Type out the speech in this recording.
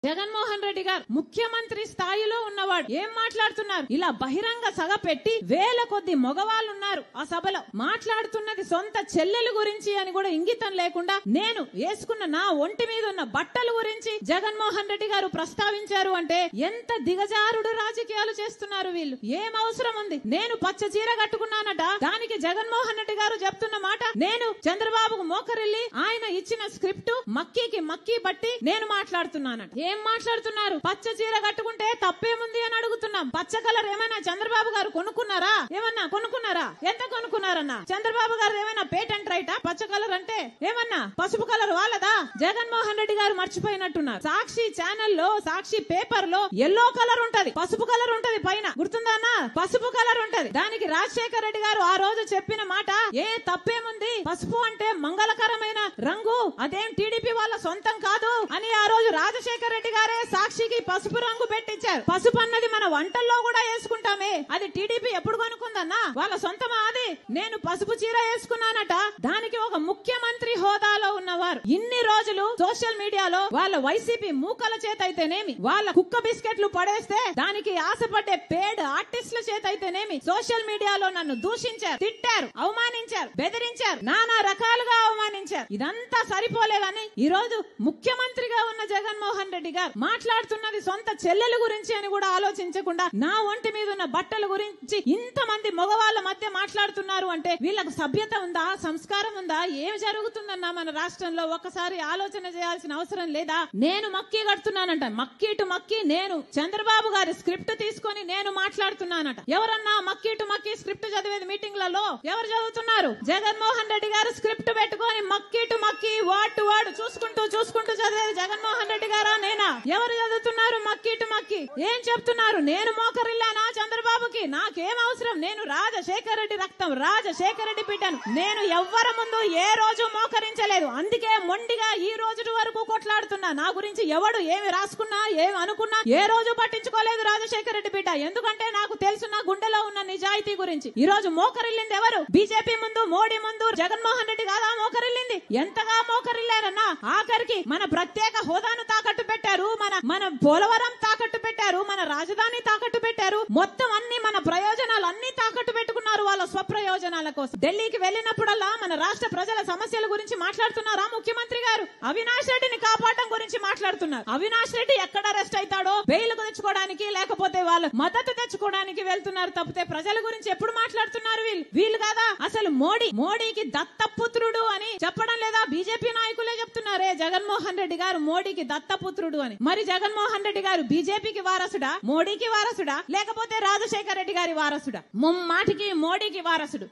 జగన్మోహన్ రెడ్డి గారు ముఖ్యమంత్రి స్థాయిలో ఉన్నవాడు ఏం మాట్లాడుతున్నారు? ఇలా బహిరంగ సభ పెట్టి వేల కొద్ది మగవాళ్ళు ఉన్నారు ఆ సభలో, మాట్లాడుతున్నది సొంత చెల్లెలు గురించి అని కూడా ఇంగితం లేకుండా నేను వేసుకున్న నా ఒంటి మీద ఉన్న బట్టల గురించి జగన్మోహన్ రెడ్డి గారు ప్రస్తావించారు అంటే ఎంత దిగజారుడు రాజకీయాలు చేస్తున్నారు వీళ్ళు. ఏం అవసరం ఉంది? నేను పచ్చ చీర కట్టుకున్నానట, దానికి జగన్మోహన్ రెడ్డి గారు చెప్తున్న మాట నేను చంద్రబాబుకు మోకరిల్లి ఆయన ఇచ్చిన స్క్రిప్ట్ మక్కీకి మక్కీ బట్టి నేను మాట్లాడుతున్నానట. ఏం మాట్లాడుతున్నారు? పచ్చ చీర కట్టుకుంటే తప్పేముంది అని అడుగుతున్నాం. పచ్చ కలర్ ఏమైనా చంద్రబాబు గారు కొనుక్కున్నారా? ఏమన్నా కొనుక్కున్నారా? ఎంత కొనుక్కున్నారన్నా? చంద్రబాబు గారు ఏమైనా పేటెంట్ రైటా? పచ్చ కలర్ అంటే ఏమన్నా పసుపు కలర్ వాళ్ళదా? జగన్మోహన్ రెడ్డి గారు మర్చిపోయినట్టున్నారు. సాక్షి ఛానల్లో సాక్షి పేపర్ లో ఎల్లో కలర్ ఉంటది, పసుపు కలర్ ఉంటది, పైన గుర్తుందా? పసుపు కలర్ ఉంటది. దానికి రాజశేఖర రెడ్డి గారు ఆ రోజు చెప్పిన మాట ఏ తప్పేముంది? పసుపు అంటే మంగళకరమైన రంగు, అదేం టీడీపీ వాళ్ళ సొంతం కాదు అని ఆ రోజు రాజశేఖర రెడ్డి గారే సాక్షికి పసుపు రంగు పెట్టించారు. పసుపు అన్నది మన వంటల్లో కూడా వేసుకుంటామే, అది టీడీపీ ఎప్పుడు కొనుక్కుందన్నా? వాళ్ళ సొంతమా అది? నేను పసుపు చీర వేసుకున్నానట, దానికి ఒక ముఖ్యమంత్రి హోదాలో ఉన్నవారు ఇన్ని రోజులు సోషల్ మీడియాలో వాళ్ళ వైసీపీ మూకల చేత అయితేనేమి, వాళ్ళ కుక్క బిస్కెట్లు పడేస్తే దానికి ఆశపడ్డే పేడ్ ఆర్టిస్టుల చేత అయితేనేమి సోషల్ మీడియాలో నన్ను దూషించారు, తిట్టారు, అవమానించారు, బెదిరించారు, నానా రకాలుగా అవమానించారు. ఇదంతా సరిపోలేదని ఈ రోజు ముఖ్యమంత్రిగా ఉన్న జగన్మోహన్ రెడ్డి గారు మాట్లాడుతున్నది సొంత చెల్లెల గురించి అని కూడా ఆలోచించకుండా నా ఒంటి మీద ఉన్న బట్టల గురించి ఇంతమంది మగవాళ్ళ మధ్య మాట్లాడుతున్నారు అంటే వీళ్ళకు సభ్యత ఉందా? సంస్కారం ఉందా? ఏం జరుగుతుందన్నా మన రాష్ట్రంలో? ఒక్కసారి ఆలోచన చేయాల్సిన అవసరం లేదా? నేను మక్కీ కడుతున్నానంట, మక్కీ టు మక్కీ నేను చంద్రబాబు గారి స్క్రిప్ట్ తీసుకొని నేను మాట్లాడుతున్నానట. ఎవరన్నా మక్కీ టు మక్కీ స్క్రిప్ట్ చదివేది మీటింగ్లలో ఎవరు చదువుతున్నారు? జగన్మోహన్ రెడ్డి గారు స్క్రిప్ట్ పెట్టుకొని మక్కీ టు మక్కీ వర్డ్ టు వర్డ్ చూసుకుంటూ చదివేది జగన్మోహన్ రెడ్డి గారా నేనా? ఎవరు చదువుతున్నారు మక్కీ టు మక్కీ? ఏం చెప్తున్నారు? నేను మోకరిల్లానా చంద్రబాబుకి? నాకేం అవసరం? నేను రాజశేఖర రెడ్డి రక్తం, రాజశేఖర రెడ్డి బిడ్డను. నేను ఎవ్వరి ముందు ఏ రోజు మోకరించలేదు, అందుకే మొండిగా ఈ రోజు వరకు కొట్లాడుతున్నా. నా గురించి ఎవడు ఏమి రాసుకున్నా ఏమి అనుకున్నా ఏ రోజు పట్టించుకోలేదు రాజశేఖర రెడ్డి బిడ్డ. ఎందుకంటే నాకు తెలుసు నా గుండెలో ఉన్న నిజాయితీ గురించి. ఈ రోజు మోకరిల్లింది ఎవరు? బీజేపీ ముందు, మోడీ ముందు జగన్మోహన్ రెడ్డి కాదా మోకరిల్లింది? ఎంతగా మోకరిల్లారన్నా? ఆఖరికి మన ప్రత్యేక హోదాను తాకట్టు పెట్టారు, మన పోలవరం తాకట్టు పెట్టారు, మన రాజధాని తాకట్టు పెట్టారు, మొత్తం అన్ని మన ప్రయోజనాలు అన్ని తాకట్టు పెట్టుకున్నారు వాళ్ళ స్వప్రయోజనాల కోసం. ఢిల్లీకి వెళ్ళినప్పుడల్లా మన రాష్ట్ర ప్రజల సమస్యల గురించి మాట్లాడుతున్నారా ముఖ్యమంత్రి గారు? అవినాష్ రెడ్డిని కాపాడడం గురించి మాట్లాడుతున్నారు. అవినాష్ రెడ్డి ఎక్కడ అరెస్ట్ అవుతాడో బెయిల్ తెచ్చుకోవడానికి లేకపోతే వాళ్ళు మద్దతు తెచ్చుకోవడానికి వెళ్తున్నారు తప్పితే ప్రజల గురించి ఎప్పుడు మాట్లాడుతున్నారు వీళ్ళు కాదా? అసలు మోడీకి దత్తపుత్రుడు అని చెప్పడం లేదా? బీజేపీ నాయకులే చెప్తున్నారే జగన్మోహన్ రెడ్డి గారు మోడీకి దత్తపుత్రుడు అని. మరి జగన్మోహన్ రెడ్డి గారు బీజేపీకి వారసుడా, మోడీకి వారసుడా, లేకపోతే రాజశేఖర రెడ్డి గారి వారసుడా? ముమ్మాటికి మోడీకి వారసుడు.